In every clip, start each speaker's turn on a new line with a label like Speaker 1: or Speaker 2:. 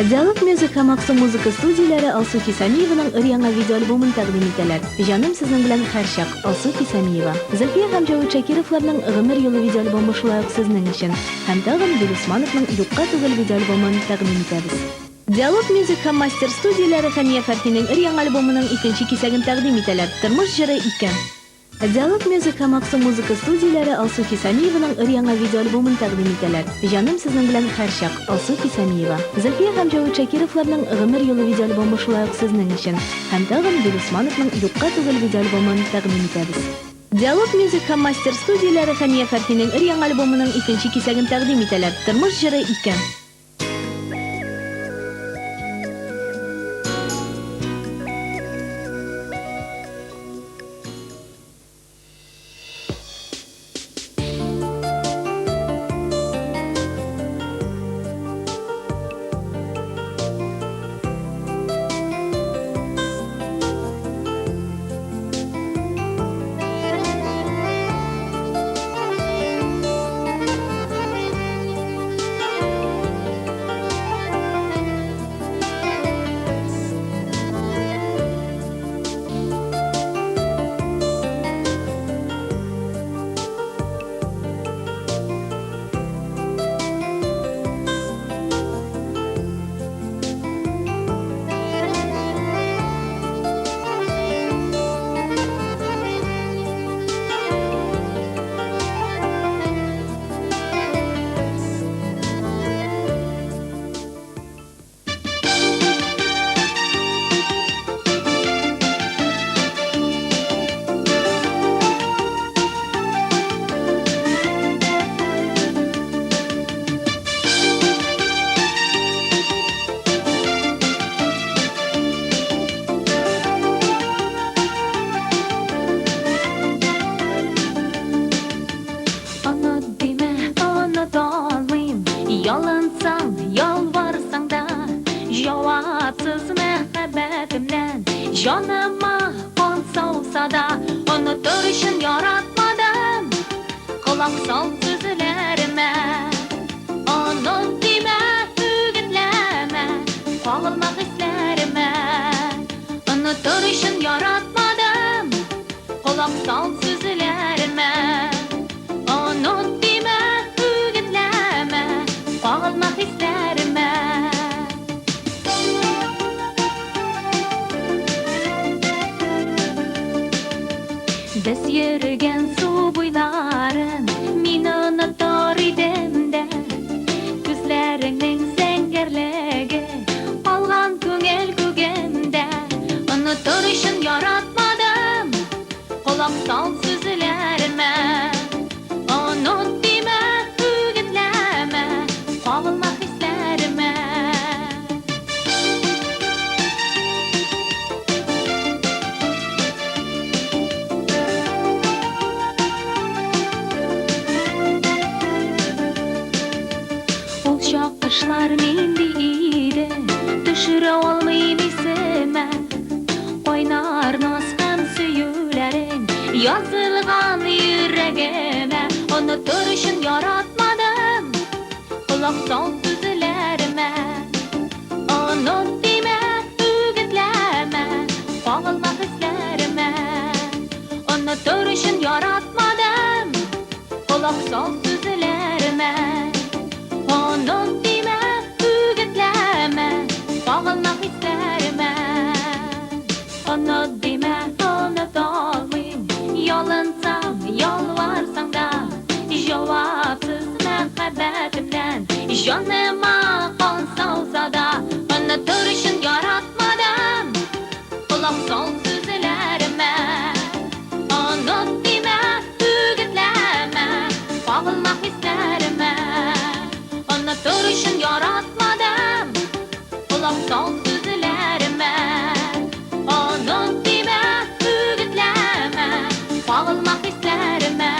Speaker 1: Dialog Musica Maxim Muzika Studiyalari Alsuki Samiyevaning iri-yangi video albomini taqdim etadilar. Jonim sizning bilan har shaq Alsuki Samiyeva. Zulfiya Hamjovut Shakirovlarning G'imir yo'li video albomi shular sizning uchun. Hamda G'imir Usmonovning Yo'qqa tug'il video albomini taqdim etamiz. Dialog Musica Master Studiyalari Xaniya Farhining iri-yangi albomining ikkinchi kesagini taqdim etadilar. Turmush jiri ekan. Dialog Musica Maxim Muzika Studiyalari Alsuki Samiyevaning iri-yangi video albomini taqdim etadilar. Jonim sizning bilan har shaq Alsuki Samiyeva. Zulfiya Hamjovut Shakirovlarning G'imir yo'li video albomi shular sizning uchun. Hamda G'imir Usmonovning Yo'qqa tug'il video albomini taqdim etamiz. Dialog Musica Master Studiyalari Xaniya Farhining iri-yangi albomining ikkinchi kesagini taqdim etadilar. Turmush jiri ekan.
Speaker 2: Yalansam, yalvarsang da Cevapsız muhabbetimden Canıma kan soğusa da Unutur için yaratmadım Kulak sal sözlerime Unut deme, ügütleme Kağılmak hislerime Unutur için yaratmadım Kulak sal sözlerime Unut deme, ügütleme Kağılmak hislerime Biz yürügen su boyların Meni unutur idim de Gözlerinin zengerligi Algan köngel kugimde Unutur için yaratmadım Kulak sal sözlerime Unut deme, ügütleme Kağılmak hislerime Ol şakışlar mendiydi Düşüre olmayım isime Oynar naz hem süyülerin Yazılgan yüreğime Unutur için yaratmadım Kulak sal sözlerime Unut deme, ügütleme Kağılmak hislerime Unutur için yaratmadım Kulak sal sözlerime Unut deme, ügütleme Kağılmak hislerime Unut deme, unut olmayım Yalansam, yalvarsam da Cevapsız muhabbetimden Canıma kan soğusa da Unutur için yaratmadım Kulak sal sözlerime Unut deme, ügütleme Kağılmak hislerime Unutur için yaratmadım Kulak sal sözlerime Unut deme, ügütleme Kağılmak hislerime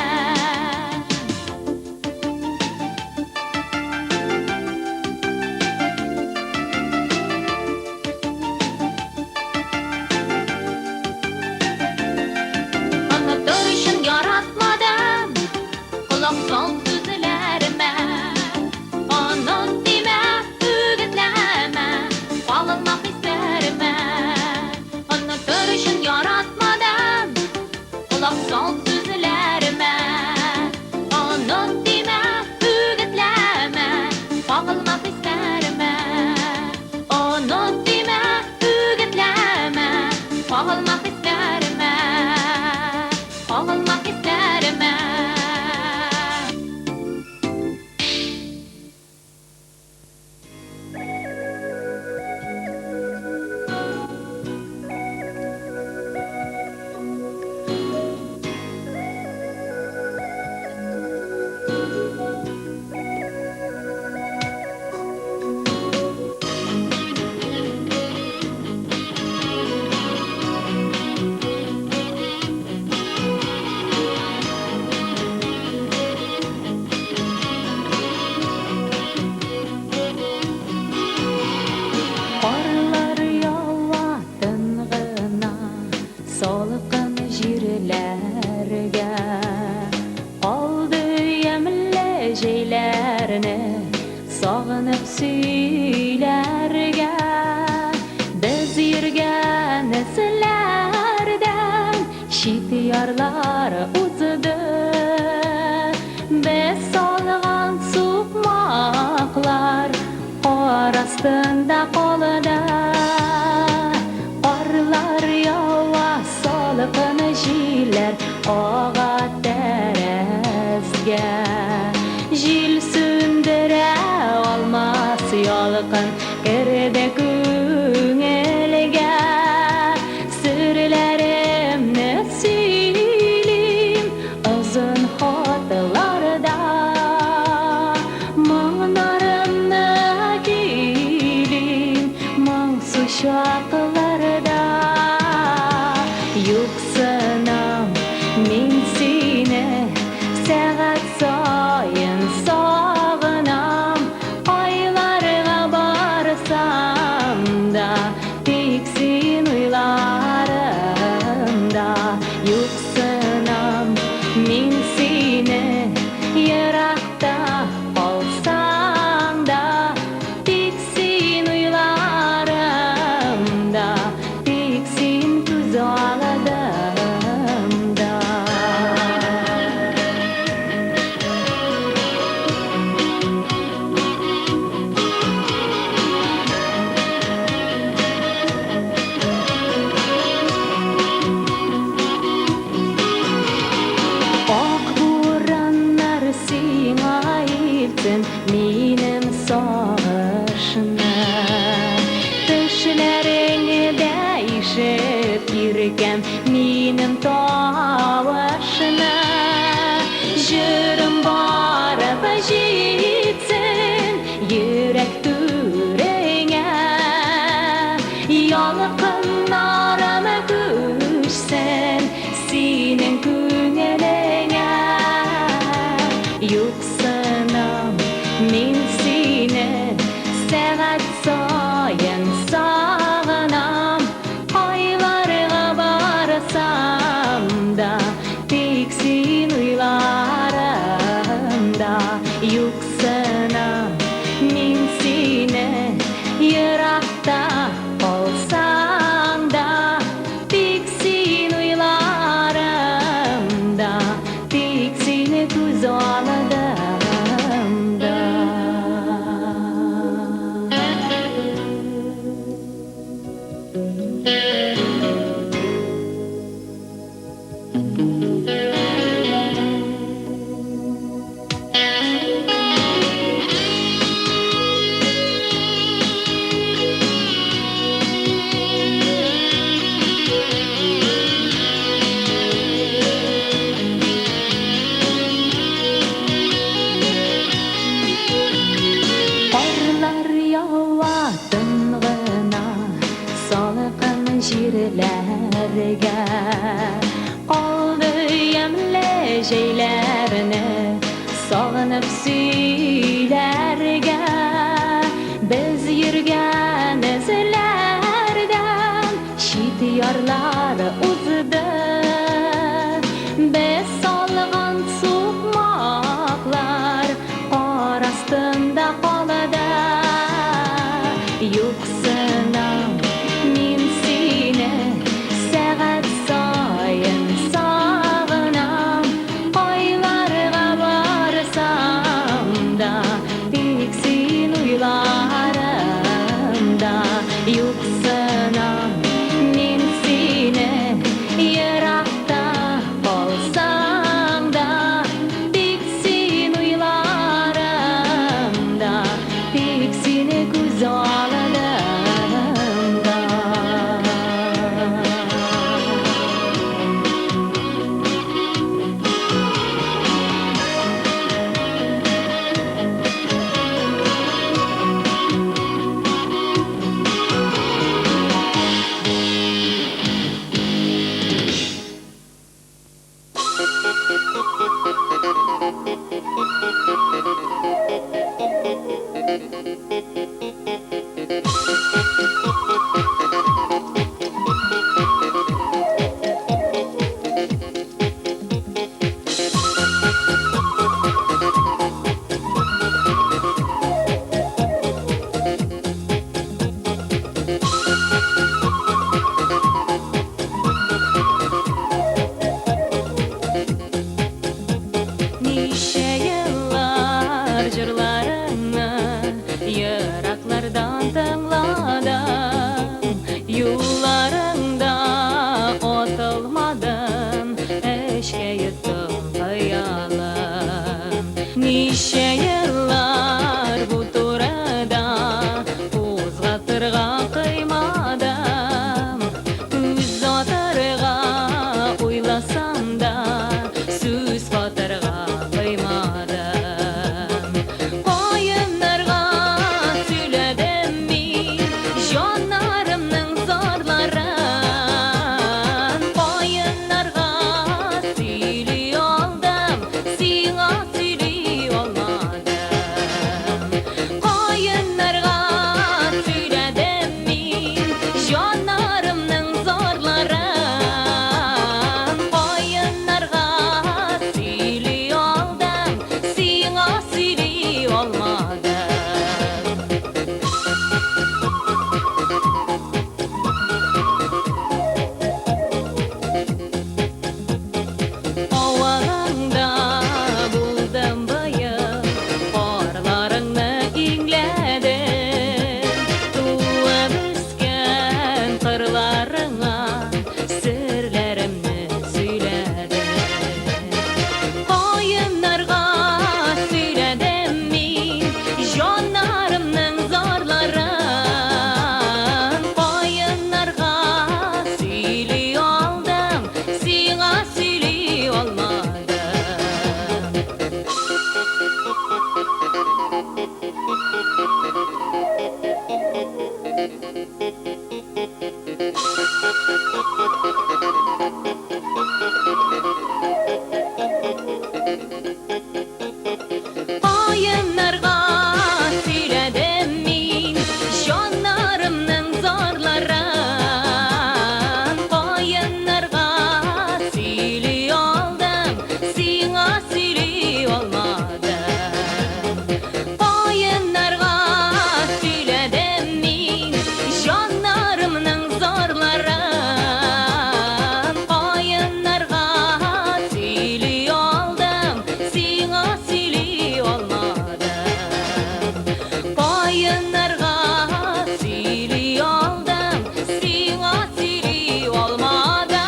Speaker 2: şeylerini sog'inib suylarga biz yurgan sizlardan shityorlar o'zidi biz solg'an suqmoqlar qor ostida qoldi qorlar yog'a solqin jillar og'a terazga jil sundira olmas yolqin kirdi ko'ngilga sirlarimni siylim uzun xotlarda munglarimni kiydim mungsu shoqlarda yo'qsinam men seni saat sayin sog'inam oylarga borsam da tek sen o'ylarimda yo'qsinam men seni yiroqda qolsam da tek sen o'ylarimda tek sen ko'z oldimda oq bo'ronlar sing'ayibdin menim sog'ishni tishlaringda eshit yurgan menim tovushni jurim borib jetsin yurak turingga yolqinlarim ko'chsin sening ko'nglingga yo'qsinam men seni saat sayin sog'inam oylarga borsam da tek sen o'ylarimda yo'qsinam men seni yiroqda qolsam da tek sen o'ylarimda tek seni ko'z oldimda qorlar yog'ating'ina solqin jirlarga qoldi yamla jaylarni sog'inib suylarga biz yurgan izlardan shityorlar o'zida biz solg'an suqmoqlar qor ostida qoldi yo'qsinam men seni saat sayin sog'inam oylarga borsam da jırlarını yıraklardan tınladım. Yollarında otılmadım, eşke yuttum hayalım. Nice yıllar bu turada uzatırga kıymadım. Uzatırga uylasam da söz katırga kıymadım. Koyunlarga söyledim min canlarımның zarların. Koyunlarga söyley aldım, siңа söyley olmadım. Koyunlarga söyledim min canlarımның zarların. Koyunlarga söyley aldım, siңа söyley olmadım. Ovağında buldum bayım, qorlarını ingledim. Tuğup üsken qırlarına sirlerimni söyledim. Koyunlarga söyledim min canlarımның zarların. Koyunlarga söyley aldım, siңа söyley olmadım. Koyunlarga söyledim min canlarımның zarların. Koyunlarga söyley aldım, siңа söyley olmadım. Koyunlarga söyledim min canlarımның zarların. Koyunlarga söyley aldım, siңа söyley olmadım. Koyunlarga söyley aldım, siңа söyley olmadım.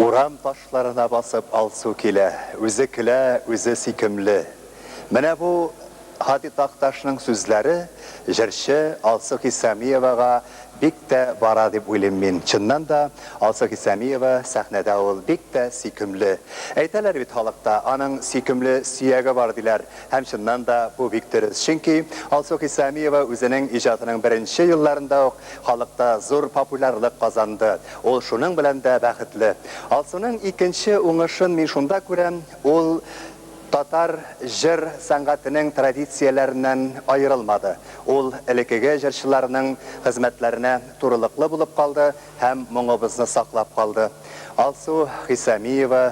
Speaker 3: Урам ташларына басып алсу килә, үзе көлә, үзе сөйкемле. Менә бу Хади Такташның сүзләре җырчы Алсу Хисамиевага бик тә бара дип уйлыйм мин. Чыннан да Алсу Хисамиева сәхнәдә ул бик тә сөйкемле. Әйтәләр бит халыкта, аның сөйкемле сөяге бар диләр. Һәм чыннан да бу бик дөрес. Чөнки Алсу Хисамиева үзенең иҗатының беренче елларында ук халыкта зур популярлык казанды. Ул шуның белән дә бәхетле. Алсуның икенче уңышын мин шунда күрәм, ул татар җыр сәнгатенең традицияләреннән аерылмады. Ул элекеге җырчыларның хезмәтләренә турылыклы булып калды һәм моңыбызны саклап калды. Алсу Хисамиева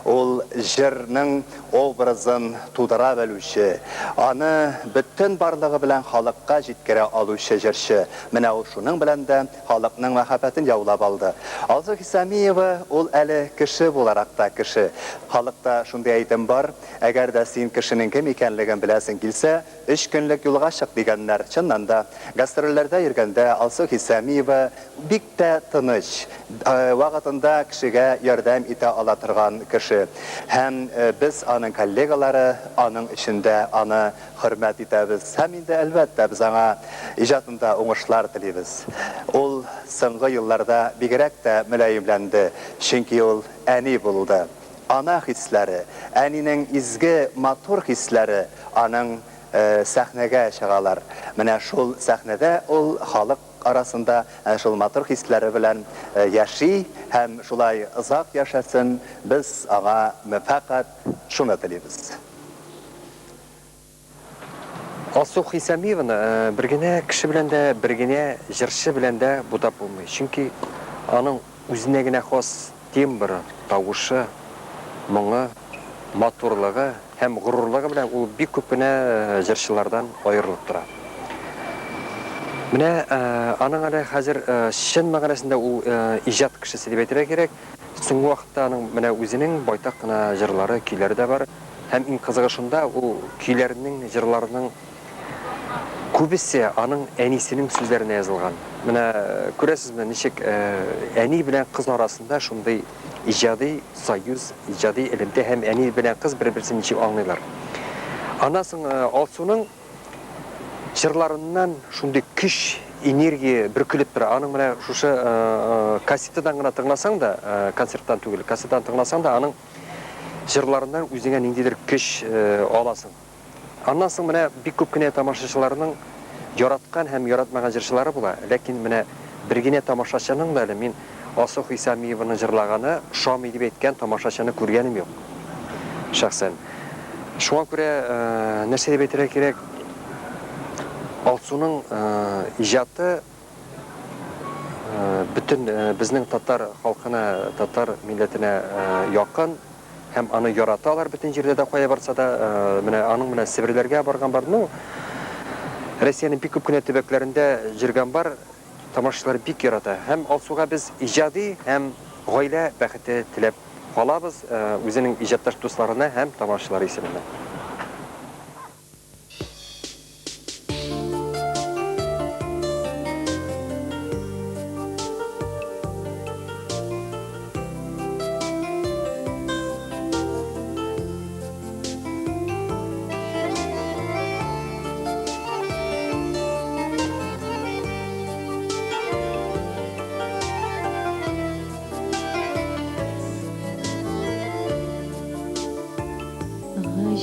Speaker 3: ул җырның образын тудыра белүче, аны бөтен барлыгы белән халыкка җиткерә алучы җырчы. Менә ул шуның белән дә халыкның мәхәббәтен яулап алды. Алсу Хисамиева ул әле кеше буларак та кеше. Халыкта шундый әйтем бар, әгәр дә син кешенең кем икәнлеген беләсең килсә, 3 көнлек юлга чык дигәннәр. Чыннан да гастрольләрдә йөргәндә Алсу Хисамиева бик тә тыныч, вакытында кешегә ярдәм итә ала торган кеше. Һәм без аның коллегалары, аның эчендә аны хөрмәт итәбез. Һәм инде әлбәттә без аңа иҗатында уңышлар телибез. Ул соңгы елларда бигрәк тә мөлаимләнде, чөнки ул әни булды. Ана хисләре, әнинең изге матур хисләре аның сәхнәгә чыгалар. Менә шул сәхнәдә ул халык арасында шул матур хисләре белән яши һәм шулай озак яшасын, без аңа фәкать шуны телибез.
Speaker 4: Алсу Хисамиеваны бер генә кеше белән дә, бер генә җырчы белән дә бутап булмый. Чөнки аның үзенә генә хас тембры, тавышы, моңы, матурлыгы һәм горурлыгы белән ул бик күп кенә җырчылардан аерылып тора. Менә аның әле хәзер чын мәгънәсендә ул иҗат кешесе дип әйтергә кирәк. Соңгы вакытта аның менә үзенең байтак кына җырлары, көйләре дә бар. Һәм иң кызыгы шунда, ул көйләренең, җырларының күбесе аның әнисенең сүзләренә язылган. Менә күрәсезме, ничек әни белән кыз арасында шундый иҗади союз, иҗади элемтә һәм әни белән кыз бер-берсен ничек аңлыйлар. Аннан соң Алсуның җырларыннан шундый көч, энергия бөркелеп тора. Аның менә шушы кассетадан гына тыңласаң да, концерттан түгел, кассетадан тыңласаң да, аның җырларыннан үзеңә ниндидер көч аласың. Аннан соң менә бик күп кенә тамашачыларның яраткан һәм яратмаган җырчылары була. Ләкин менә бер генә тамашачының да әле мин Алсу Хисамиеваның җырлаганы ошамый дип әйткән тамашачыны күргәнем юк. Шәхсән. Шуңа күрә нәрсә дип әйтергә кирәк? Алсуның иҗаты бөтен безнең татар халкына, татар милләтенә якын һәм аны яраталар бөтен җирдә дә кая барса да, менә аның менә Себерләргә барган бар. Ну, Россиянең бик күп кенә төбәкләрендә җиргән бар, тамашачылар бик ярата. Һәм Алсуга без иҗади һәм гаилә бәхете теләп калабыз үзенең иҗатташ дусларына һәм тамашачылар исеменә.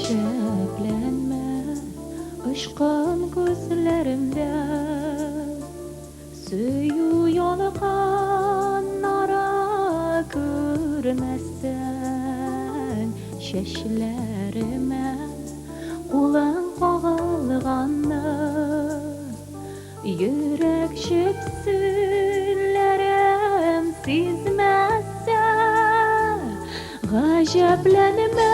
Speaker 2: Гаҗәпләнмә ышкын күзләремдә, сөю ялканнары күрмәсәң, чәчләремә кулың кагылганны, йөрәк җепсенләрем сизмәсә, гаҗәпләнмә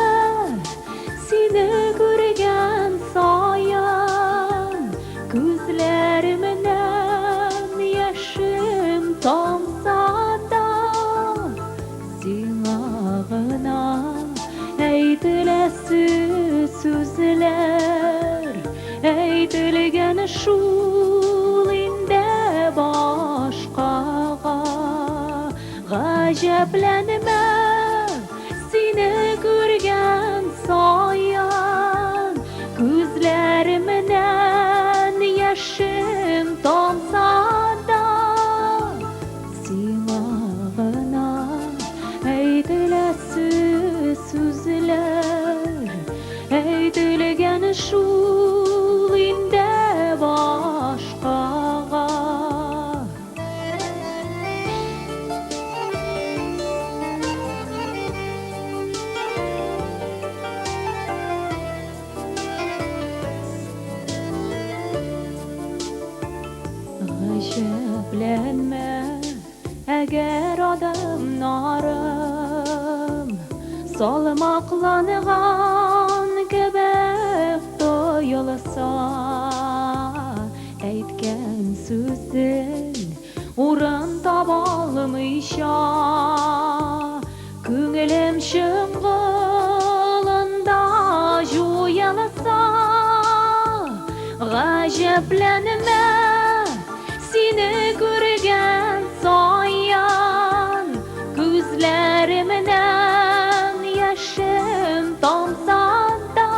Speaker 2: seni күргән саян, күзләремнән яшем тамса да, сиңа гына әйтеләсе сүзләр, әйтелгән шул инде башкага. Гаҗәпләнмә seni күргән саян, күзләремнән яшем тамса да, сиңа гына әйтеләсе сүзләр, әйтелгән шул инде башкага. Гаҗәпләнмә, әгәр адамнарым салмакланган кебек тоелса, әйткән сүзен урын таба алмыйча, күңелем шыңгылында жуялса, гаҗәпләнмә seni күргән саян, күзләремнән яшем тамса да,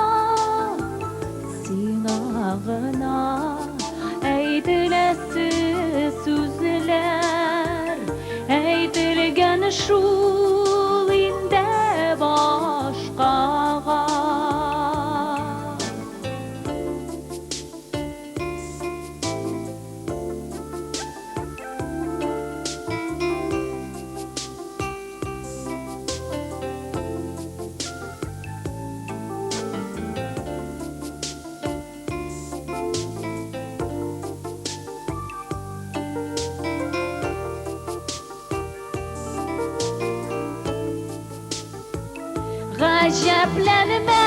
Speaker 2: сиңа гына әйтеләсе сүзләр, әйтелгән шул инде башкага. Gajaplanma,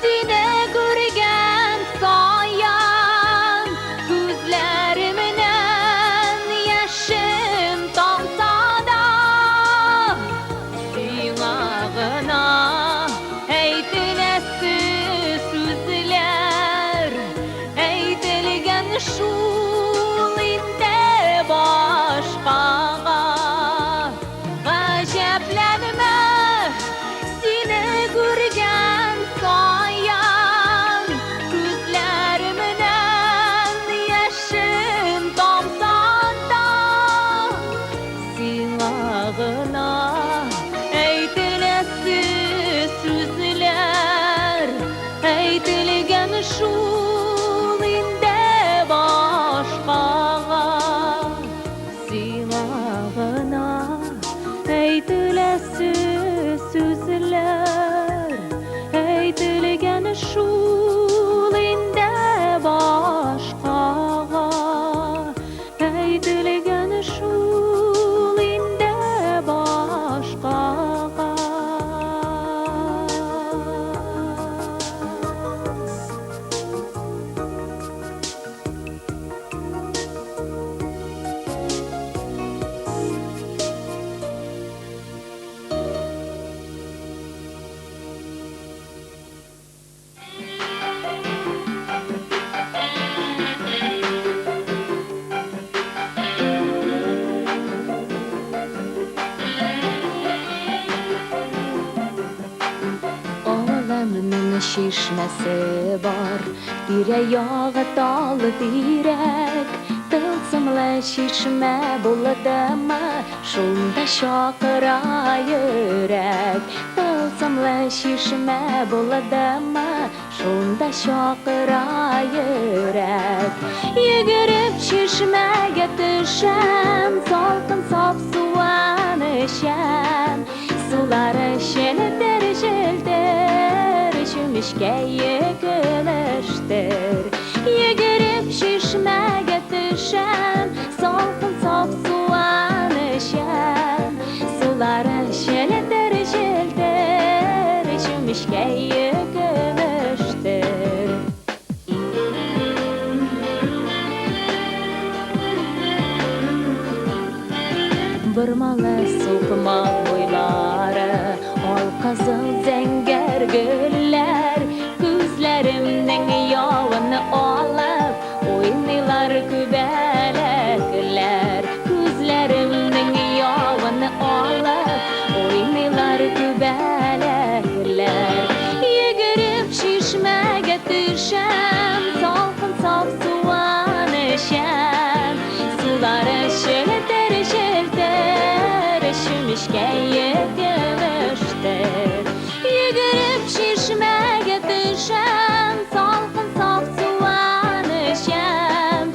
Speaker 2: seni görgen soyan, gözlerimden yaşım tomsa da, sığınağına eytilesiz sözler, eytilgen şul inde başkaga. Gajaplanma, seni görgen soyan, gözlerimden yaşım tomsan da, sığınağına eytilesiz sözler, eytilgen şul inde başkaga. Sığınağına eytilesiz sözler, eytilgen şul inde başkaga, eytilgen şul inde başkaga. Oğlanın şişmesi var, direyağı dalı direk. Tılsımlı şişme buladı mı, şunda şakıra yürek. Tılsımlı şişme buladı mı, şunda şakıra yürek. Yugurip şişmege düşem, salkın sap suvan işem. Suları şeldir şeldir, şümüşke yıkılıştır. Yugurip şişmege düşem, salkın sap suvan işem. Suları şeldir şeldir, şümüşke yıkılıştır. Vurmalı sokma boyları, ol kızıl zenger güller. Gözlerimden yağını alıp, oynular kübelekler. Gözlerimden yağını alıp, oynular kübelekler. Yugurip şişmege düşem, salkın sap suvan işem. Suları şelter şelter, şümüşke yıkılıştır. Yugurip şişmege düşem, salkın sap suvan işem.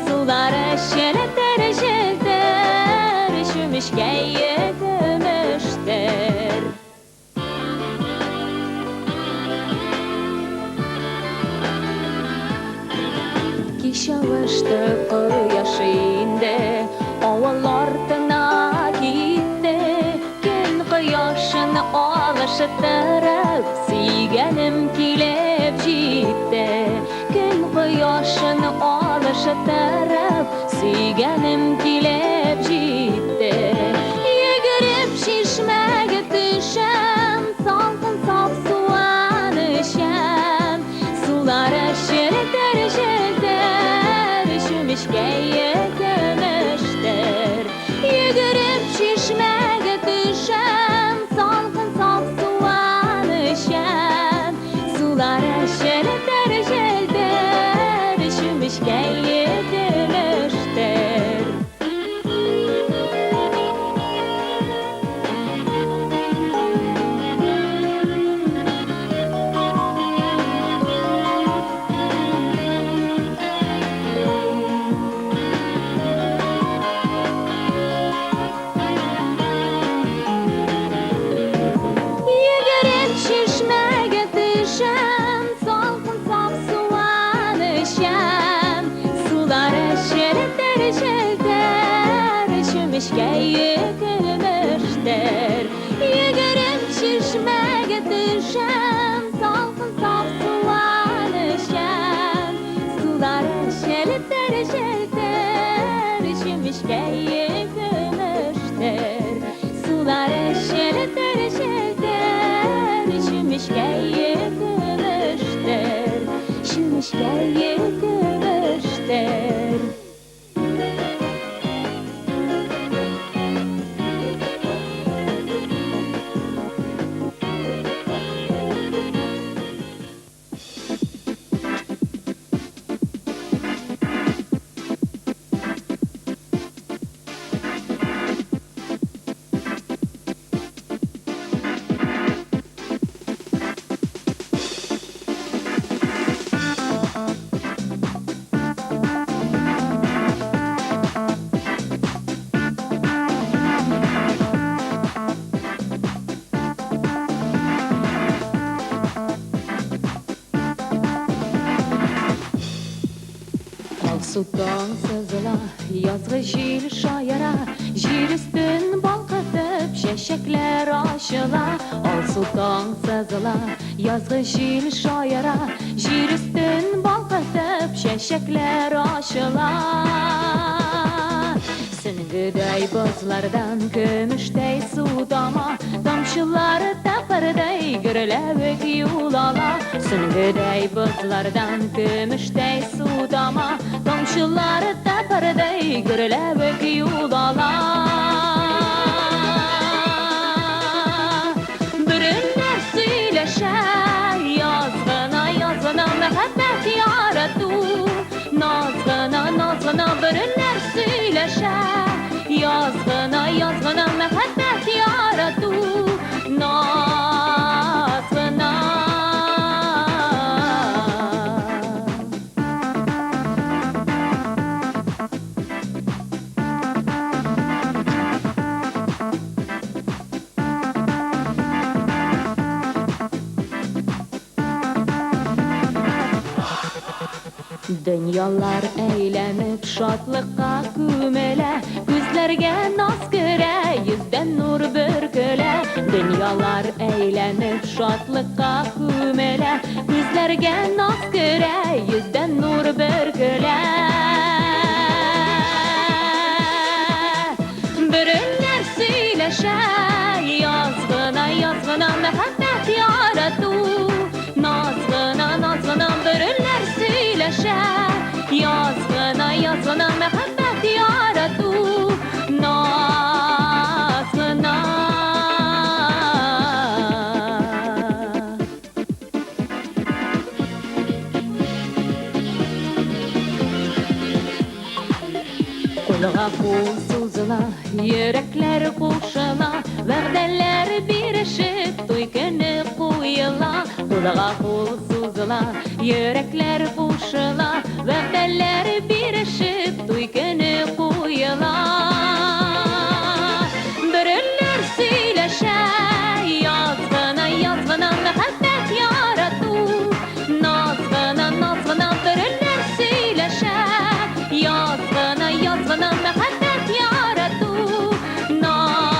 Speaker 2: Suları şelter şelter, şümüşke yıkılıştır. Kişavıştı koyaş indi, ovalartına gitti. Gün kıyaşını alıştırıp, suyganim kilip jitti. Gün kıyaşını alıştırıp, suyganim kilip jitti. Yugurip şişmege düşem, salkın sap suvan işem. Suları şelter şelter, şümüşke yıkılıştır. Yugurip şişmege düşem, salkın sap suvan işem. Suları şelter şelter, şümüşke yıkılıştır. Yugurip şişmege düşem, salkın sap suvan işem. Suları şelter şelter, şümüşke yıkılıştır. düşen salkın saf sular düşen sular şelter şelter şimişke yıkılmıştır sular şelter şelter şimişke yıkılmıştır şimişke yıkılmıştır. Sudan sızıla, yazgı jil şayara, jil üstün balkatıp şeşekler aşıla. Al sudan sızıla, yazgı jil şayara, jil üstün balkatıp şeşekler aşıla. Süngüdey bozlardan gümüştey sudama, damşılar taparday gürlevik yulala. Süngüdey bozlardan gümüştey sudama, damşılar taparday gürlevik yulala. Bürünler söyleşer yazgına yazgına mehabbet yaratu. Nazgına nazgına bürünler söyleşer yazgına yazgına mehabbet yaratu. Nazgına Dünyalar eğlenip şadlıkka kümele, gözlerge naz göre, yüzden nur bürküle. Dünyalar eğlenip şadlıkka kümele, gözlerge naz göre, yüzden nur bürküle. Bürünler söyleşer yazgına yazgına mehabbet yaratu. Nazgına nazgına bürünler söyleşer yazgına yazgına mehabbet yaratu. Nazgına Kulağa kul suzula, yürekler kuşula, verdeler birleşip tuykını kuyula. Kulağa kul suzula, yürekler kuşula, verdeler birleşip tuykını kuyula. Bürünler söyleşer yazgına yazgına mehabbet yaratu. Nazgına nazgına bürünler söyleşer yazgına yazgına mehabbet yaratu. Nazgına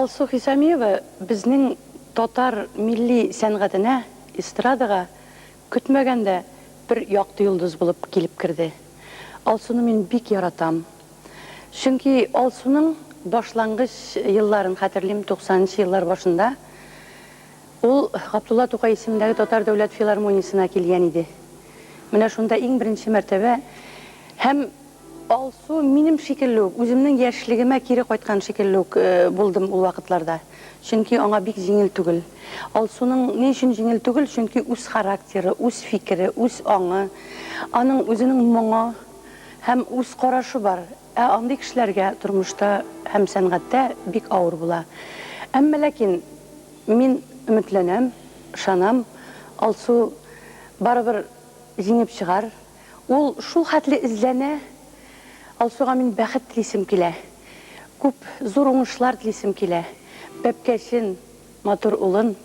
Speaker 5: Алсу Хисамиева безнең татар милли сәнгатенә, эстрадага көтмәгәндә бер якты йолдыз булып килеп керде. Алсуны мин бик яратам. Чөнки Алсуның башлангыч елларын хәтерлим, 90-нчы еллар башында ул Габдулла Тукай исемендәге Татар дәүләт филармониясына килгән иде. Менә шунда иң беренче мәртәбә һәм Алсу минем шикелле үк, үземнең яшьлегемә кире кайткан шикелле үк булдым ул вакытларда. Чөнки аңа бик җиңел түгел. Алсуның ни өчен җиңел түгел? Чөнки үз характеры, үз фикере, үз аңы, аның үзенең моңы һәм үз карашы бар. Андый кешеләргә тормышта һәм сәнгатьтә бик авыр була. Әмма ләкин мин өметләнәм, ышанам, Алсу барыбер җиңеп чыгар. Ул шул хәтле эзләнә. Алсуга мин бәхет телисем килә. Күп зур уңышлар телисем килә. Бәпкәчен, матур улын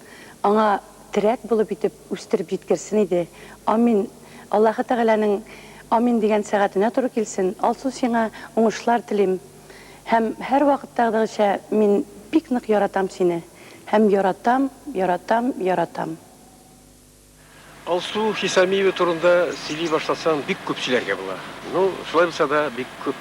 Speaker 5: аңа терәк булып итеп үстереп җиткерсен иде. Амин. Аллаһы Тәгаләнең амин дигән сәгатенә туры килсен. Алсу, сиңа уңышлар телим. Һәм һәр вакыттагыча мин бик нык яратам сине. Һәм яратам, яратам, яратам.
Speaker 4: Алсу Хисамиева турында сөйли башласам бик күп сөйләргә була. Ну, шулай булса да бик күп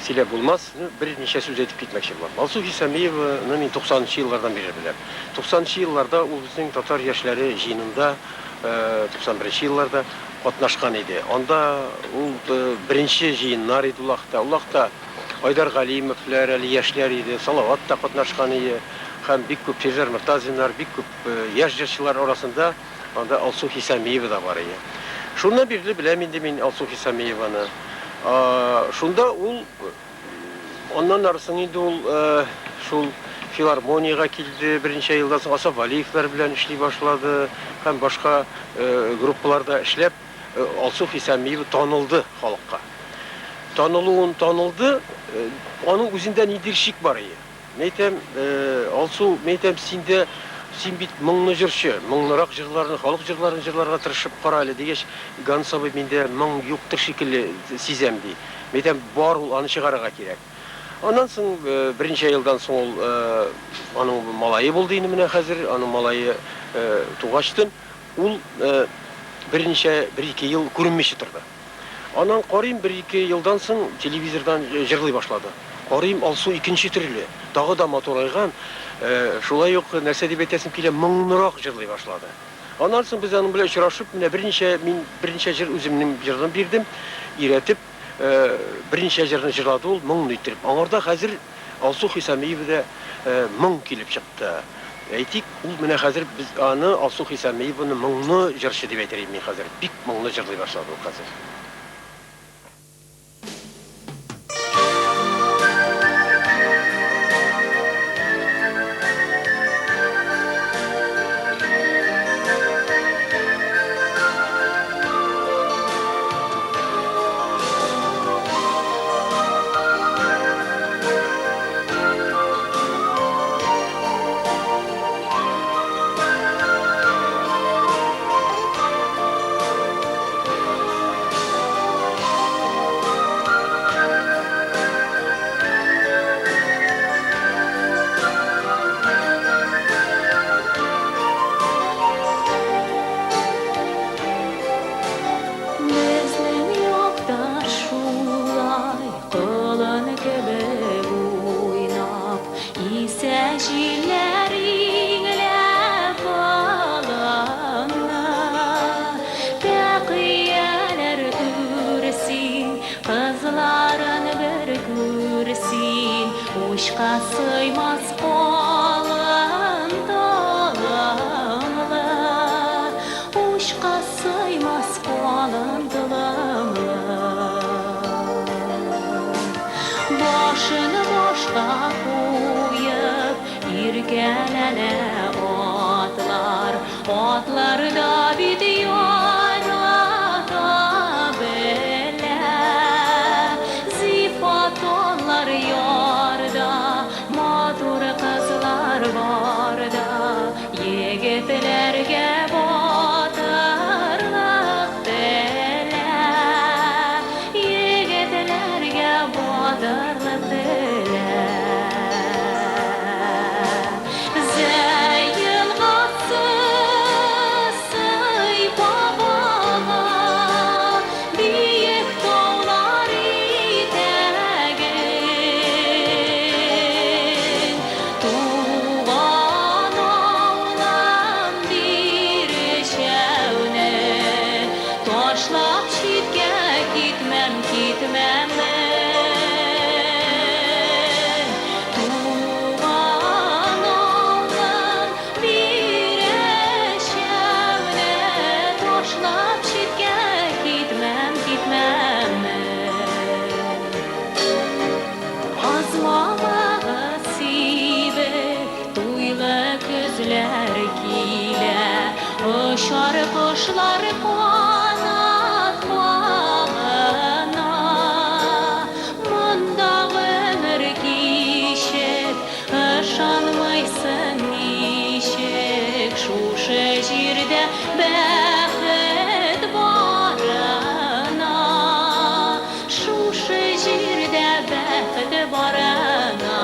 Speaker 4: сөйләп булмас. Берничә сүз әйтеп китмәкче булам. Алсу Хисамиеваны мин 90-нчы еллардан бери беләм. 90-нчы елларда ул безнең татар яшьләре җыенында 91-нчы елларда катнашкан иде. Анда ул беренче җыеннар иде улакта. Улакта Айдар Галимовлар, Али яшьләр иде, Салават та катнашкан иде. Һәм бик күп Фежер Мортазиннар, бик күп яшь җырчылар арасында анда Алсу Хисамиева да бар иде. Шуннан бирле беләм инде мин Алсу Хисамиеваны. Шунда ул аннан арысын инде ул шул филармонияга килде, беренче елдан соң Асаф Валиевлар белән эшли башлады, һәм башка группаларда эшләп Алсу Хисамиева танылды халыкка. Танылды, аның үзендә ниндидер шик бар иде. Мәйтәм, Алсу, мәйтәм, син бит моңны җырчы, моңнырак җырларны, халык җырларын җырларга тырышып кара әле дигәч, Гансабы миндә моң юктыр шикелле сизәм ди. Мәйтәм, бар ул аны чыгарга кирәк. Аннан соң беренче елдан соң ул аның малае булды инде менә хәзер, аның малае тугачтын. Ул беренче 1-2 ел күренмичә торды. Аннан карыйм 1-2 елдан соң телевизордан җырлый башлады. Карыйм, Алсу икенче төрле, тагы да матурайган. Шулай ук нәрсә дип әйтәсем килә, моңнырак җырлый башлады. Аннан соң без аның белән очрашып, менә беренче җыр үземнең җырын бирдем, иретеп, беренче җырны җырлады ул, моңны иттереп. Аңарда хәзер Алсу Хисамиевада моң килеп чыкты. Әйтик, ул менә хәзер без аны Алсу Хисамиеваны моңны җырчы дип әйтәм мин хәзер. Бик моңны җырлый башлады ул хәзер.
Speaker 2: Sığmaz kolun dolumlu, uşqa sığmaz kolun dolumlu. Başını boşqa qoyub, irgələnə otlar da bitiyor ata belə. Zifatonlar yarda, matur qızlar barda, yigitlərgə batırlıq belə, yigitlərgə batırlıq belə. güzler kile Uçar kuşlar kanat bağına Munda ömür kişir Işanmaysın nişik Şuşe jirde bäxet barına Şuşe jirde bäxet barına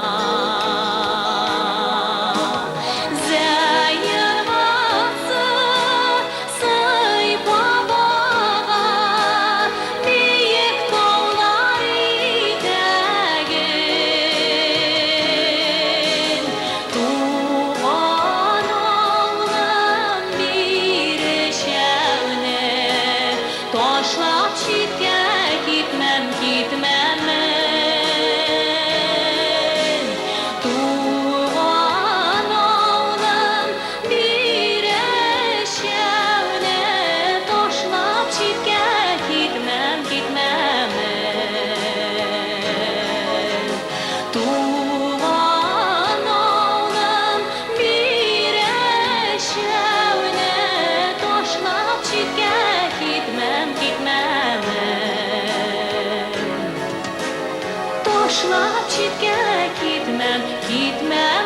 Speaker 2: Taşlap çitke gitmem, gitmem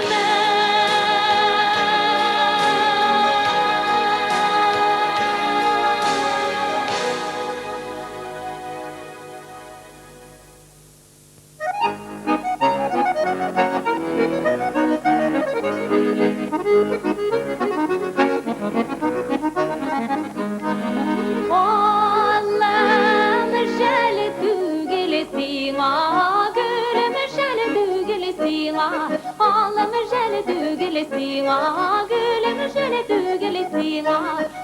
Speaker 2: Allah'ım şöyle tügelesin gülüm şöyle tügelesin Allah'ım şöyle tügelesin gülüm şöyle tügelesin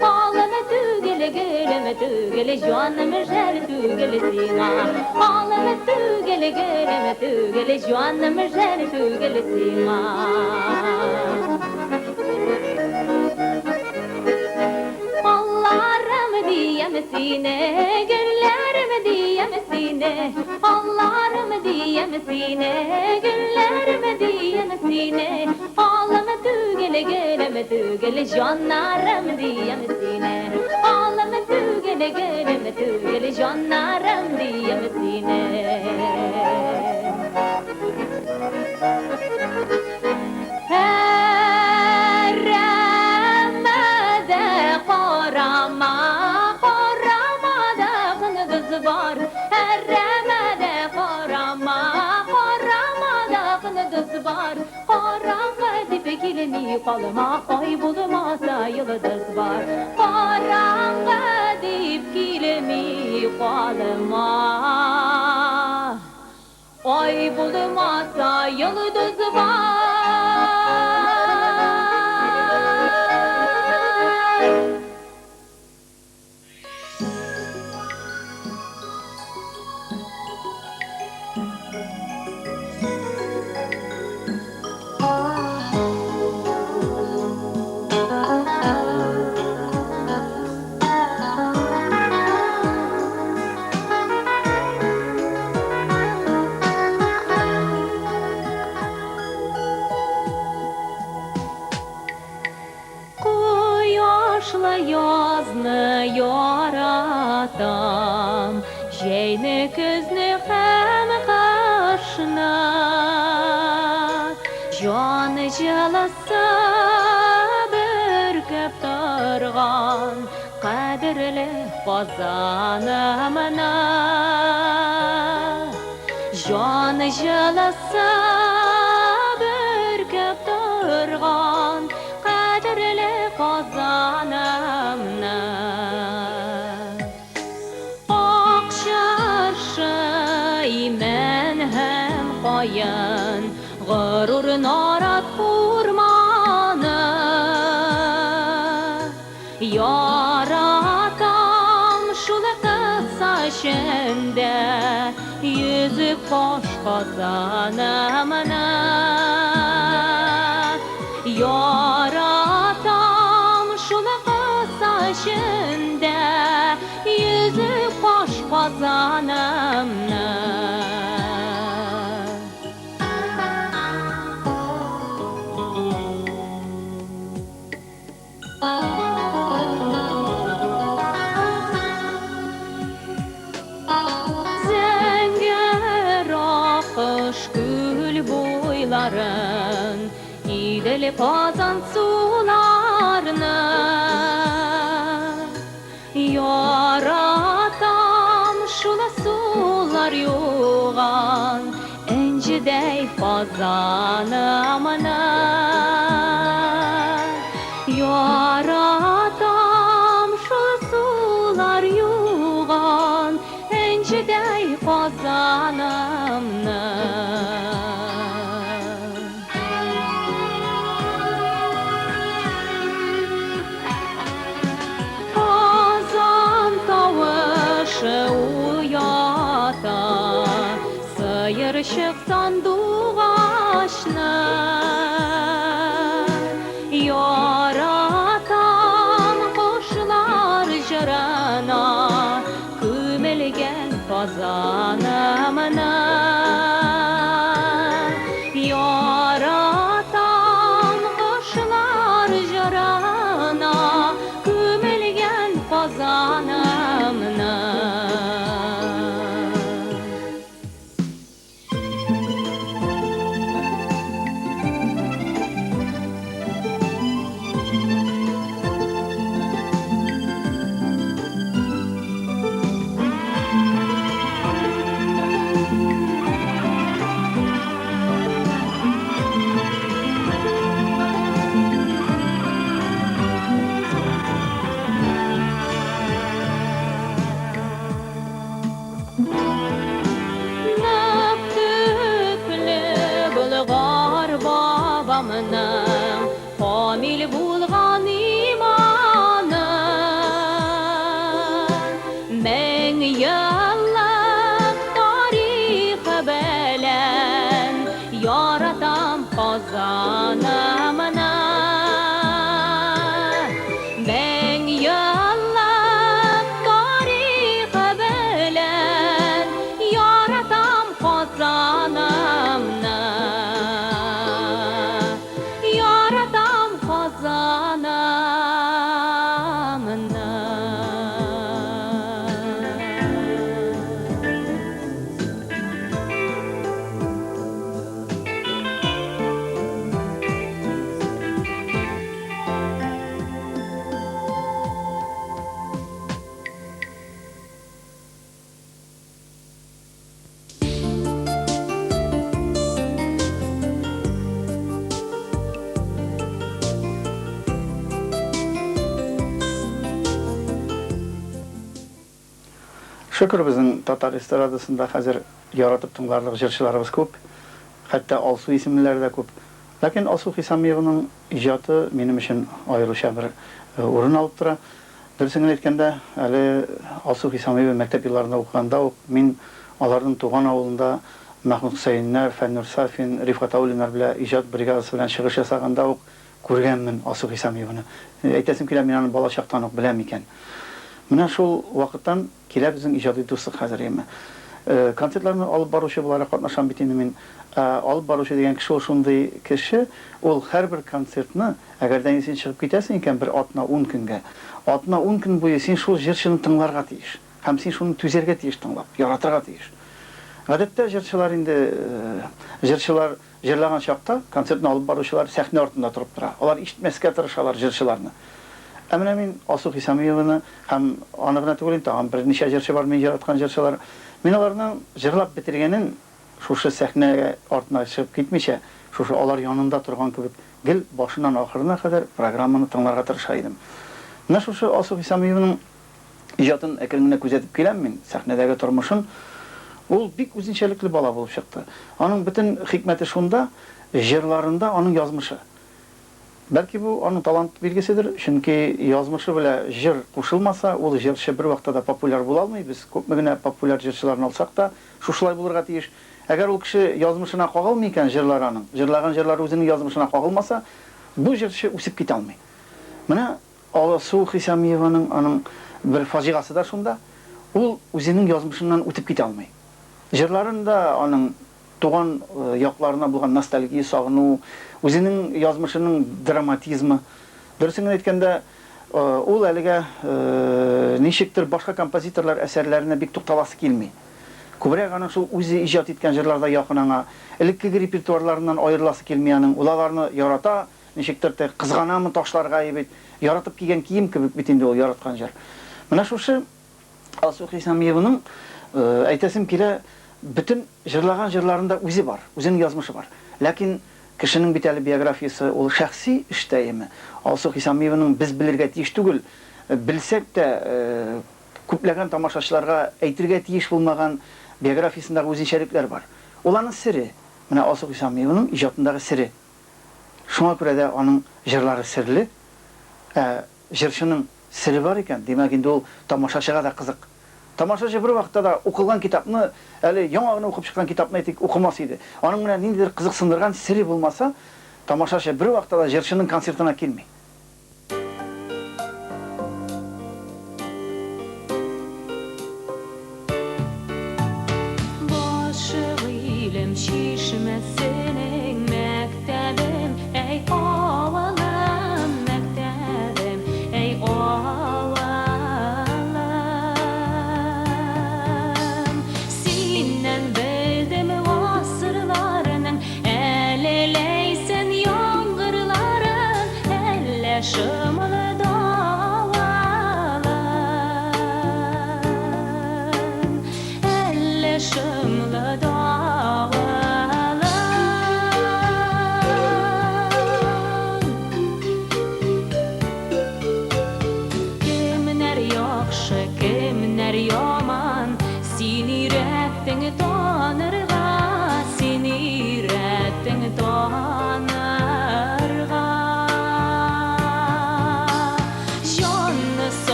Speaker 2: Allah'ım tügele gülüm tügele canım şöyle tügelesin Allah'ım tügele gülüm tügele canım şöyle tügelesin Allah'ım diyemesine, güllerim diyemesine Allah'ım diyemesine, güllerim diyemesine Ağlama tügele geleme tügele canlarım diyemesine Ağlama tügele geleme tügele canlarım diyemesine Kalma ay bulmasa yıldız var Karanlığa deyip kilimi kalma Ay bulmasa yıldız var Yazını yaratam Şeyni küzni hem kaşına Canı jalasa bürküp durgan Kadirli kazanımına Canı jalasa bürküp durgan Kadirli kazanımına Men hem koyun gurur narat kurmanı Yaratam şula kısa şende yüzük boş kazanımına Yaratam şula kısa şende yüzük boş kazanımına Güydeli pazan sularını yaratam şula sular yoğan encidey fazanımına yaratam şula sular yoğan encidey fazanımına Sıyırışık sandık aşna yaratan kuşlar jırana kümelgen fazanımına yaratan kuşlar jırana kümelgen fazanımına Famil bulgan imanı Men yıllık tarih belen Yaratam kazanımına Men yıllık tarih belen Yaratam kazanımına
Speaker 6: Şükür bizim Tatar estradasında hazır yaratıp tınlarlık jırçılarımız köp. Hatta Alsu isimliler de köp. Lakin Alsu Hisamiyeva'nın icatı benim için ayrılışa bir orun alıp dura. Dürüsünü etkende, Alsu Hisamiyeva mektep yıllarında okuyanda men aların tuğan avulunda Mahmud Hüseyinler, Fennur Safin, Rifat Avlinler bile icat brigadası bilen çıkış yasaganda görgenmin Alsu Hisamiyeva'nı. Eytesim ki men bala şaqtan bilem iken. Mına şol vaqttan kile bizim icadi dostluk hazır emi. Konsertlerini alıp barışı bulara katnaşan bitini men alıp barışı degen kişi olşunday kişi ol her bir konsertni agardan sen çıkıp ketesin iken bir atna 10 günge. Atna 10 gün boyu sen şol jırçını tыңларга тийиш. Hem sen şunu tüzerge тийиш tыңлап, yaratırga тийиш. Adette jırçılar indi jırçılar jırlagan şaqta konsertni alıp barışılar sahne ortunda turup tura. Olar işitmeske tırışalar jırçılarni. Әміне мен Алсу Хисамиеваны һәм анығына түгелін тағам бір неше жыршы бар мен жаратқан жыршылар. Мен оларның жырлап бітіргенін шушы сәхнеге артына шығып кетмейше, шушы олар янында тұрған кебек гел башынан ақырына қадар программаны тыңларга тырыша идем. Менә шушы Алсу Хисамиеваның ижатын әкрененә күзәтеп киләм мен сәхнәдәге тормышын. Ул бик үзенчәлекле бала булып чыкты. Аның бөтен хикмәте шунда, жырларында аның язмышы. Belki bu onun talant bilgisidir. Çünkü yazmışı bile jır kuşulmasa, o jırşı bir vaqtada popüler bulalmay. Biz köpmegine popüler jırçılarını alsak da şuşulay bulurga tiyiş. Eğer o kişi yazmışına qagılmayken jırlarının, jırlagan jırları özünün yazmışına qagılmasa, bu jırşı usip kete almay. Mana Alsu Hisamiyeva'nın onun bir faciası da şunda, o özünün yazmışından ötüp kete almay. Jırlarında onun doğan yaklarına bulgan nostalgiyi sağınu, özünün yazmışının dramatizmi. Dürüsünü etkende, ol әлегә ничектер başka kompozitorlar eserlerine bik tuqtalası kelmey. Күбрәк аның шул үзе иҗат иткән җырларда якын аңа. Элеккеге репертуарларыннан аерыласы килми аның. Уларны ярата, ничектер дә кызганамы ташларга бит. Яратып кигән кием кебек бит инде ул яраткан җыр. Менә шушы Алсу Хисамиеваның әйтәсем килә, bütün җырлаган җырларында үзе бар, үзенең язмышы бар. Ләкин кешенең бит әле биографиясы ул шәхси эштәеме. Алсу Хисамиеваның без белергә тиеш түгел, белсәк тә күпләгән тамашачыларга әйтергә тиеш булмаган биографиясындагы үзенчәлекләр бар. Уларның сире, менә Алсу Хисамиеваның иҗатындагы сире. Шуңа күрә дә аның җырлары серле. Җырчының сире бар икән, димәк инде ул тамашачыга да кызык. Тамашачы бер вакытта да укылган китапны, әле яңа гына укып чыккан китапны әйтик, укымас иде. Аның менә ниндидер кызыксындырган сире булмаса, тамашачы бер вакытта да җырчының концертына килми.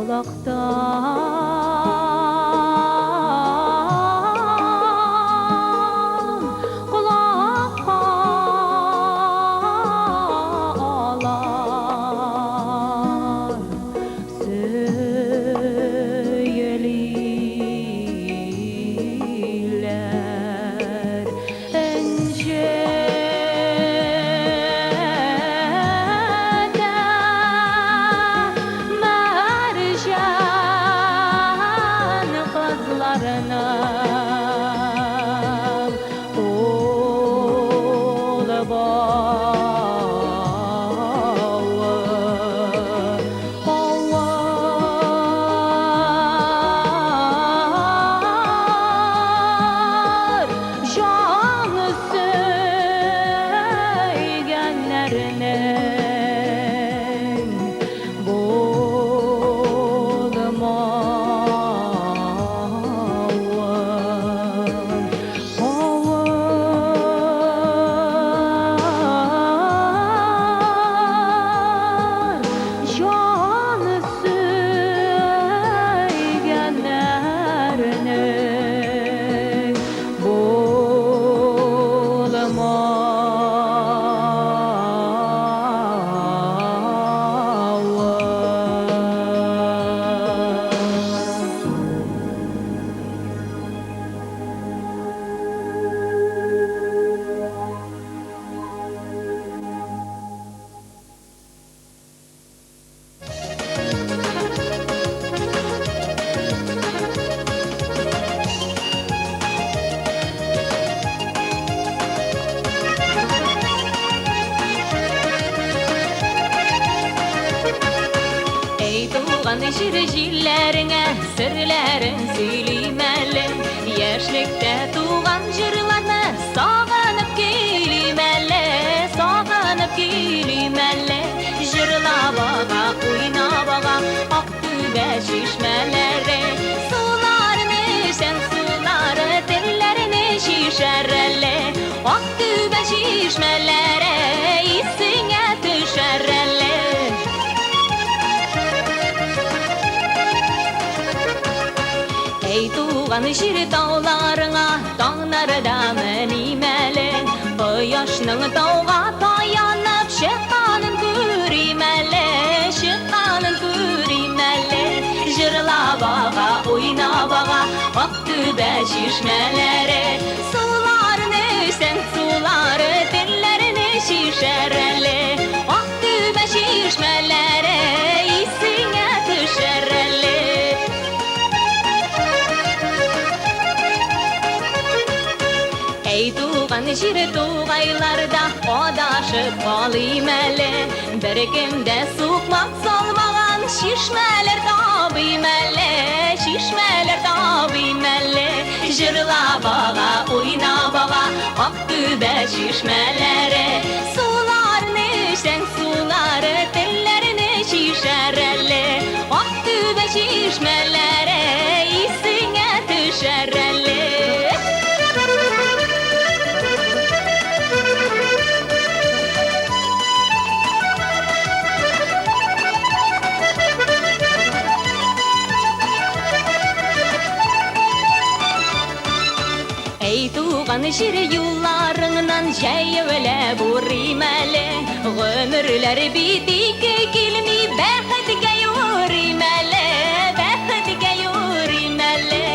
Speaker 2: Yolaktan kulakka alar söyeliler encede mercan kızlarının oğlu bağır canı söygenlerinin bolmağın bağır canı söygenlerinin bolmağın Ey tuğan jillerine sırların söylemeli Yaşlıkta tuğan jırlarını sağanıp gelimeli Sağanıp gelimeli Jırla bağa, oyna bağa Aktübe şişmeleri Sularını sen suları Dillerini şişereli Aktübe şişmeleri İsine düşereli Ey tuğan şir dağlarına Dağlarda menimeli Koyaşның dağğa tayanıp Şıkkanın görümeli Şıkkanın görümeli Jırla bağa, oyna bağa Aktübe şişmeleri Sularını sen suları Dillerini şişereli Aktübe şişmeleri İsine düşereli Ey tuğan jir tuğaylarda Odaşıp kalimeli Bir kimde suqmaq salmağan Şişmeler tabimeli Şişmeler tabimeli Jırla bağa, oyna bağa Aktübe şişmeleri Sularını sen suları Dillerini şişereli Aktübe şişmeleri İsine düşereli Ey tuğan şir yollarından Şeyöyle burimeli Ömürler bitik kilmi Bəxtge yurimeli Bəxtge yurimeli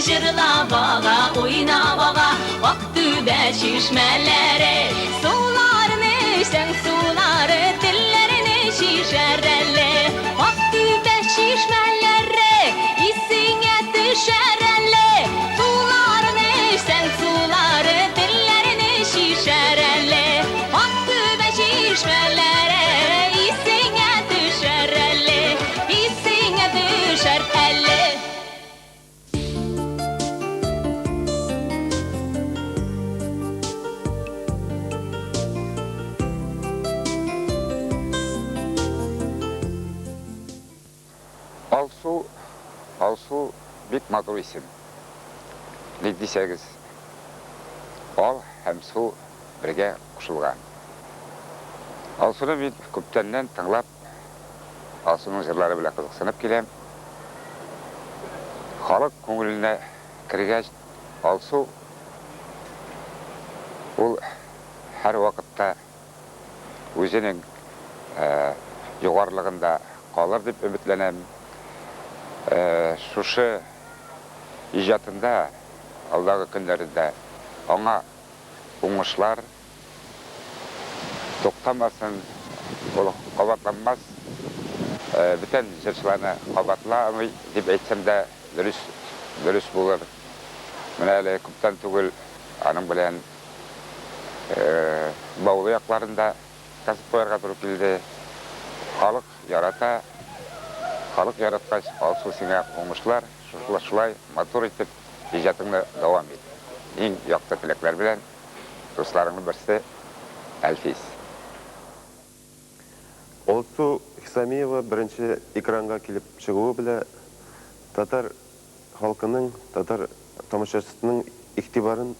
Speaker 2: Jırla bağa, oyna bağa Aktübe şişmeleri Sularını sen suları Dillerini şişereli Aktübe şişmeleri İsine düşereli Sularını sen suları Dillerini şişereli Aktübe şişmeleri İsine düşereli İsine düşereli
Speaker 7: Алсу бик матур исем. 58. Ал һәм су бергә кушылган. Алсуны мин күптәннән тыңлап, Алсуның җырлары белән кызыксынып киләм. халық көңіліне кіргәч алсу ол әр уақытта өзінің жоғарылығында қалар деп үмітленем. Шушы ижатында алдағы күндерінде аңа оңышлар тоқтамасын, ол қабатланмас, бүтін жыршыланы қабатламай деп айтсам да дұрыс болар. Мына әлі көптен түгіл аның білен баулы яқларында кәсіп қойарға тұрып келді. Халық ярата, халық яратқаш алсу сеңе оңышлар, шулай мотор етіп ижатыңды давам ет. Ең яқты тілеклер білен достарыңның бірісі Әлфейс.
Speaker 8: Алсу Хисамиева бірінші экранға келіп шығуы біле татар халқының, татар тамашашысының иқтибарын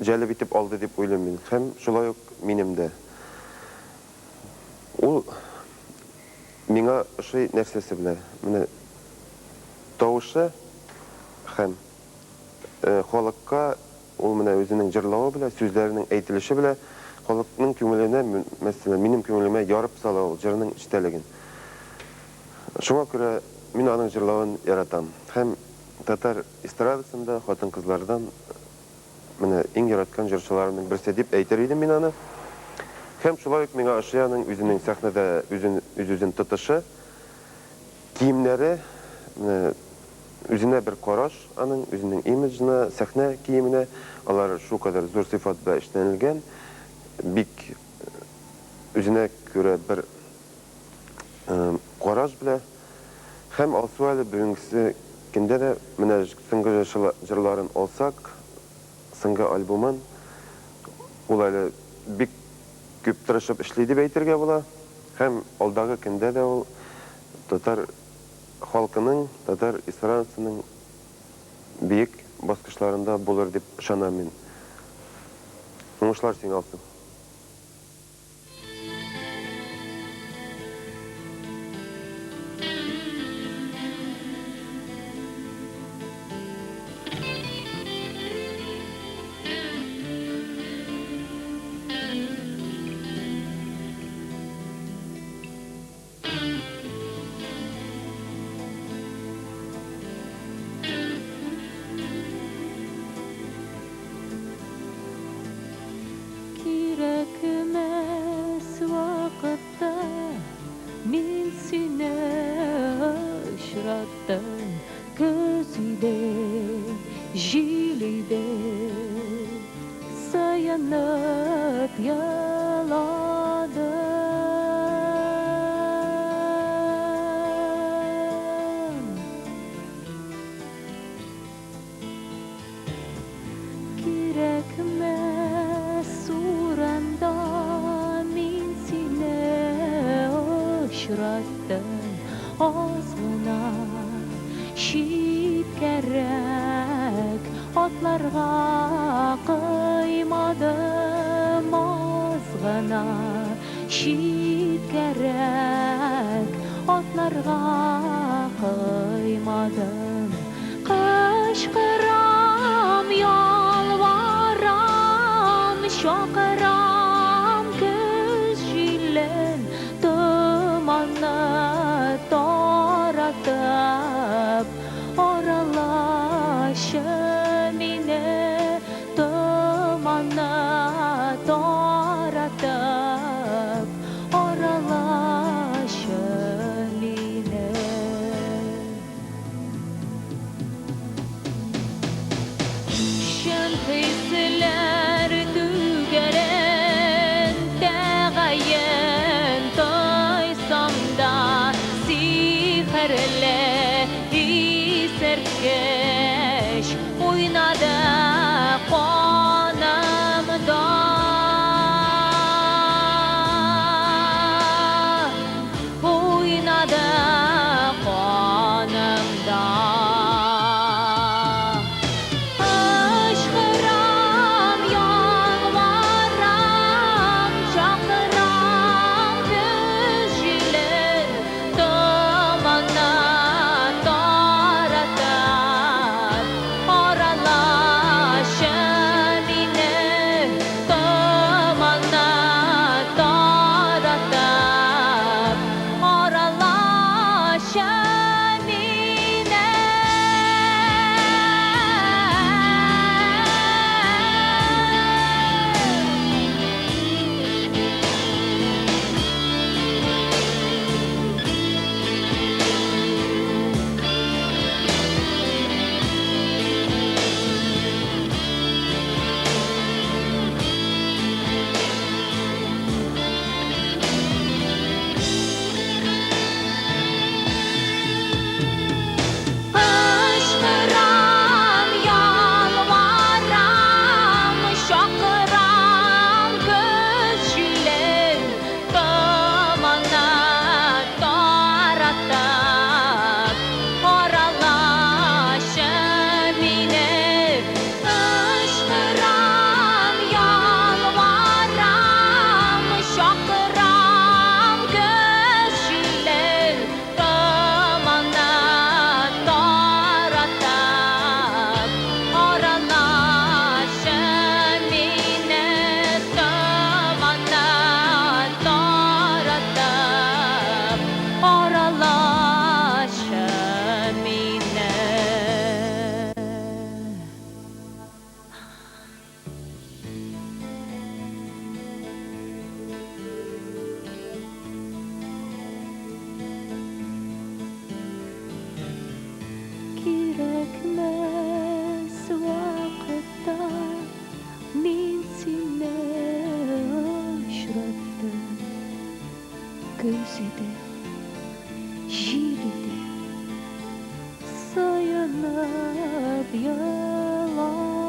Speaker 8: жәліп етіп алды деп ойлаймын. Һәм шулай ук минемде. Ол миңа шей нәрсесі біле. Менә тауышы һәм халыққа ол менә өзінің жырлауы біле, сүзләрінің әйтіліші біле, халықның көңіліне, мәселен, минем көңіліме ярып сала ол жырының іштәлеген. Шуңа күрә мин аның жырлауын яратам. Һәм татар эстрадасында хатын-кызлардан менә иң яраткан жырчыларымның берсе дип әйтер идем мин аны. Һәм шулай ук миңа Ашияның үзенең сәхнәдә үзен тотышы, киемнәре, үзенә бер караш, аның үзенең имиджына, сәхнә киеменә, алар шу кадәр зур сыйфат белән эшләнелгән, бик үзенә күрә бер караш белән. Һәм алсу әле бүгенгесе көндә дә менә соңгы җырларын алсак, соңгы альбомын ул әле бик күп тырышып эшли дип әйтергә була. Һәм алдагы көндә дә ул татар халкының, татар эстрадасының бик баскычларында булыр дип ышанам мин. Уңышлар сиңа алсын.
Speaker 2: Kirekmez vakitte min sine aşrattım gözüde, jilide sayanıp yaladım. Kirekmez suranda min sine aşrattım azgına şit gerek atlarga kıymadım azgına şit gerek atlarga kıymadım kışkıram yalvaram şakıram göz jillen dumanı taratıp oralaşım yine dumanı taratıp oralaşım yine. bitmez vakitte min seni uçrattım gözüde jiride soyunub yaladım.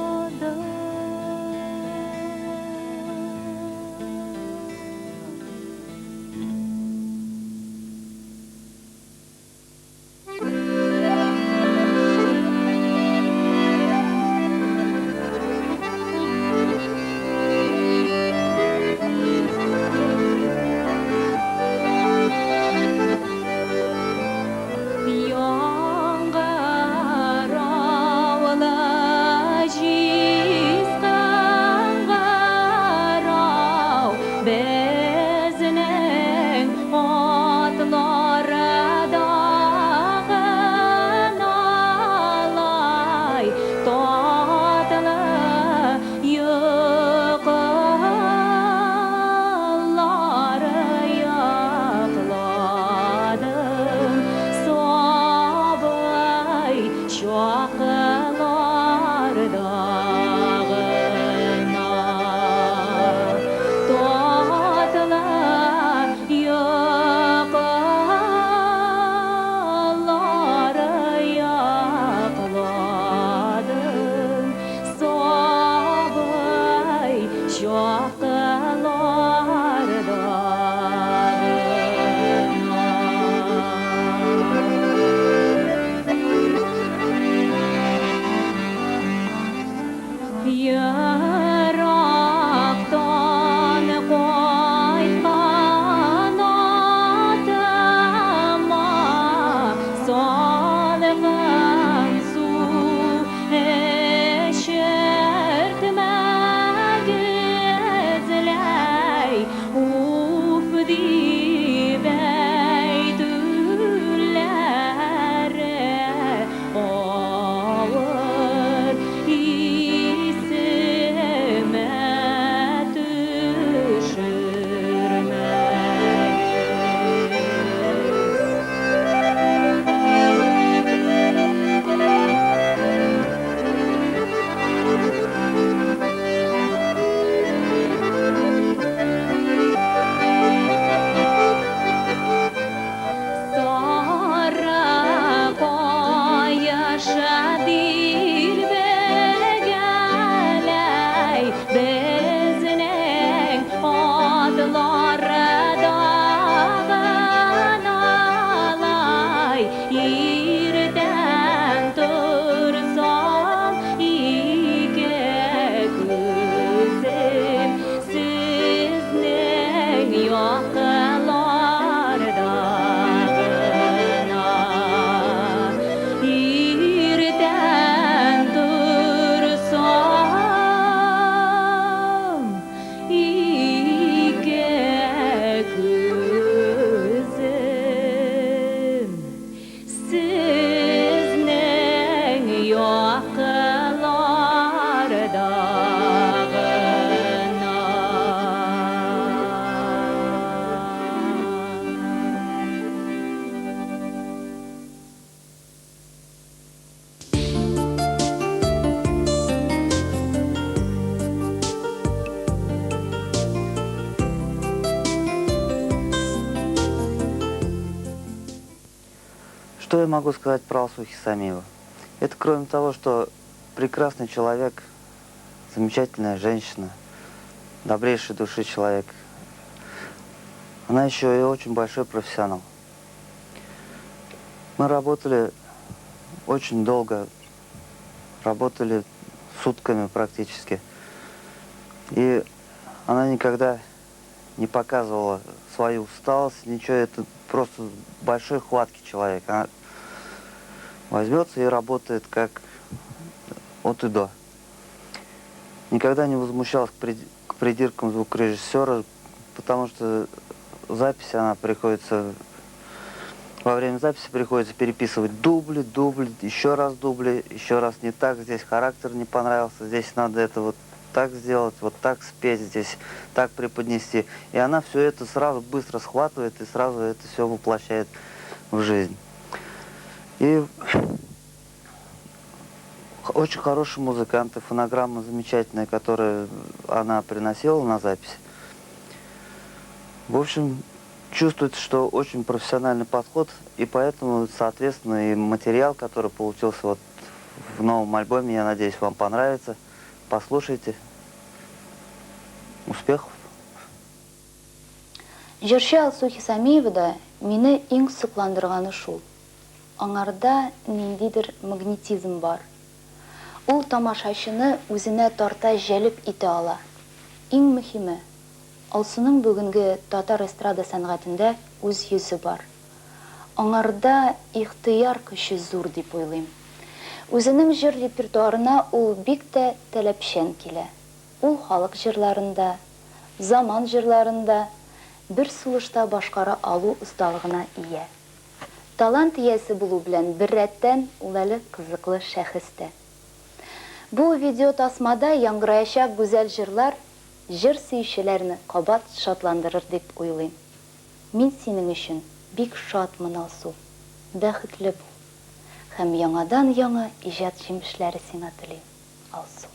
Speaker 9: Что я могу сказать про Алсу Хисамиеву? Это кроме того, что прекрасный человек, замечательная женщина, добрейшей души человек. Она еще и очень большой профессионал. Мы работали очень долго, работали сутками практически. И она никогда не показывала свою усталость, ничего. Это просто большой хваткий человек. Она возьмется и работает как от и до. Никогда не возмущалась к придиркам звукорежиссера, потому что запись она приходится... Во время записи приходится переписывать дубли, еще раз не так, здесь характер не понравился, здесь надо это вот так сделать, вот так спеть, здесь так преподнести. И она все это сразу быстро схватывает и сразу это все воплощает в жизнь. И очень хороший музыкант, и фонограмма замечательная, которую она приносила на запись. В общем, чувствуется, что очень профессиональный подход, и поэтому, соответственно, и материал, который получился вот в новом альбоме, я надеюсь, вам понравится. Послушайте. Успехов!
Speaker 10: Җырчы Алсу Хисамиева да мине иң сокландырганы шул. Аңарда ниндидер магнетизм бар. Ул тамашачыны үзенә тарта җәлеп итә ала. Иң мөһиме, Алсуның бүгенге татар эстрада сәнгатендә үз йөзе бар. Аңарда ихтыяр көче зур дип уйлыйм. Үзенең җыр репертуарына ул бик тә таләпчән килә. Ул халык җырларында, заман җырларында бер сулышта башкара алу осталыгына ия. Талант иясе булу белән бер рәттән ул әле кызыклы шәхестә. Бу видео тасмада яңгыраячак гүзәл җырлар җыр сөючеләрне кабат шатландырыр дип уйлыйм. Мин синең өчен бик шатмын, Алсу. Бәхетле бул. Һәм яңадан яңа иҗат җимешләре сиңа телим, Алсу.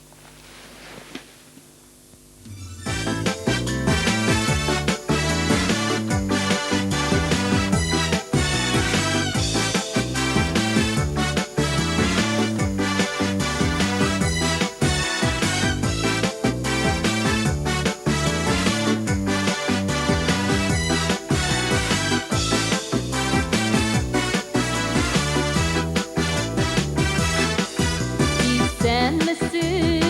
Speaker 2: Исәнмесең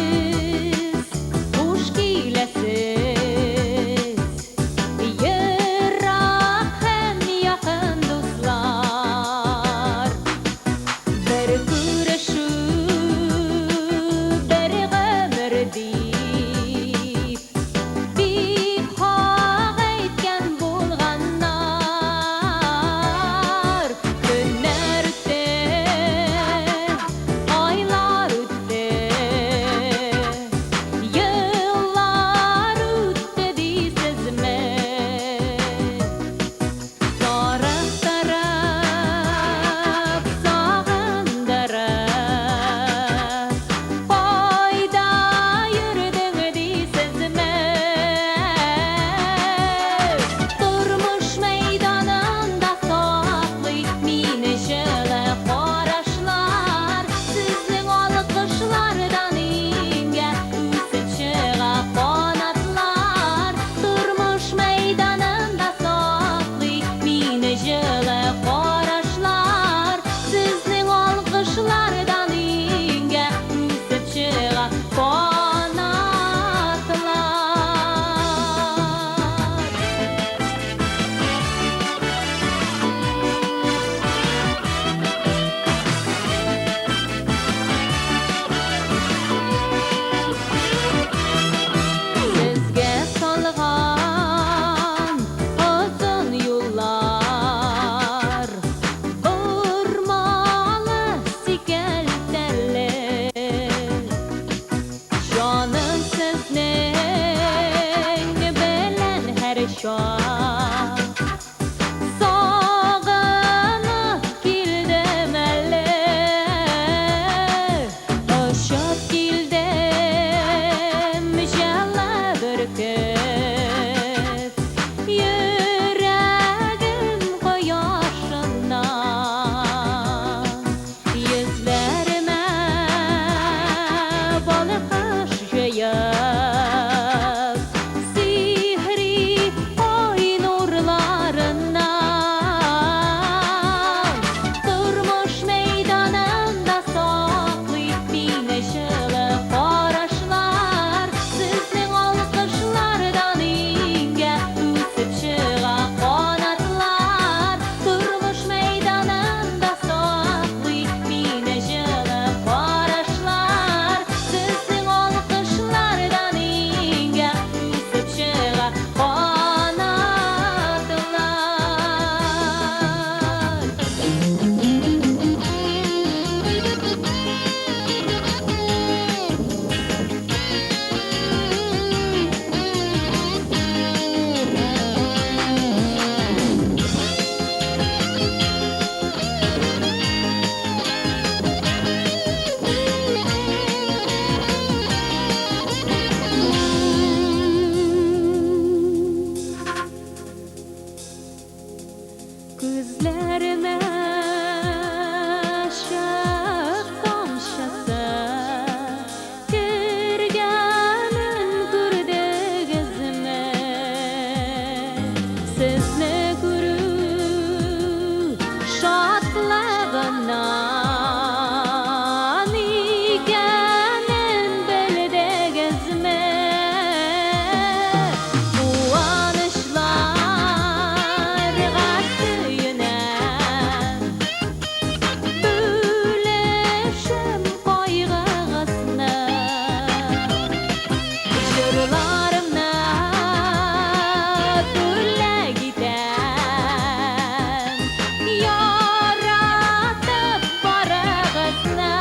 Speaker 2: Yollarımdan ikenin belde gezme Uanışlar gassıyına Büleşim kaygısına Jırlarımna tülle giden Yaratıp barağısına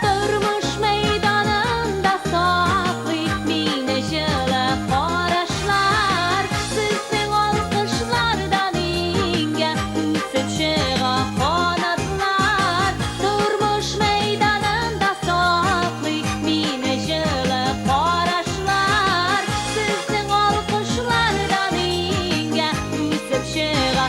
Speaker 2: Durmuş meydanında saklayıp mine jılı qarashlar Sizin alkışlardan inge üsüp çığa qanatlar Durmuş meydanında saklayıp mine jılı qarashlar Sizin alkışlardan inge üsüp çığa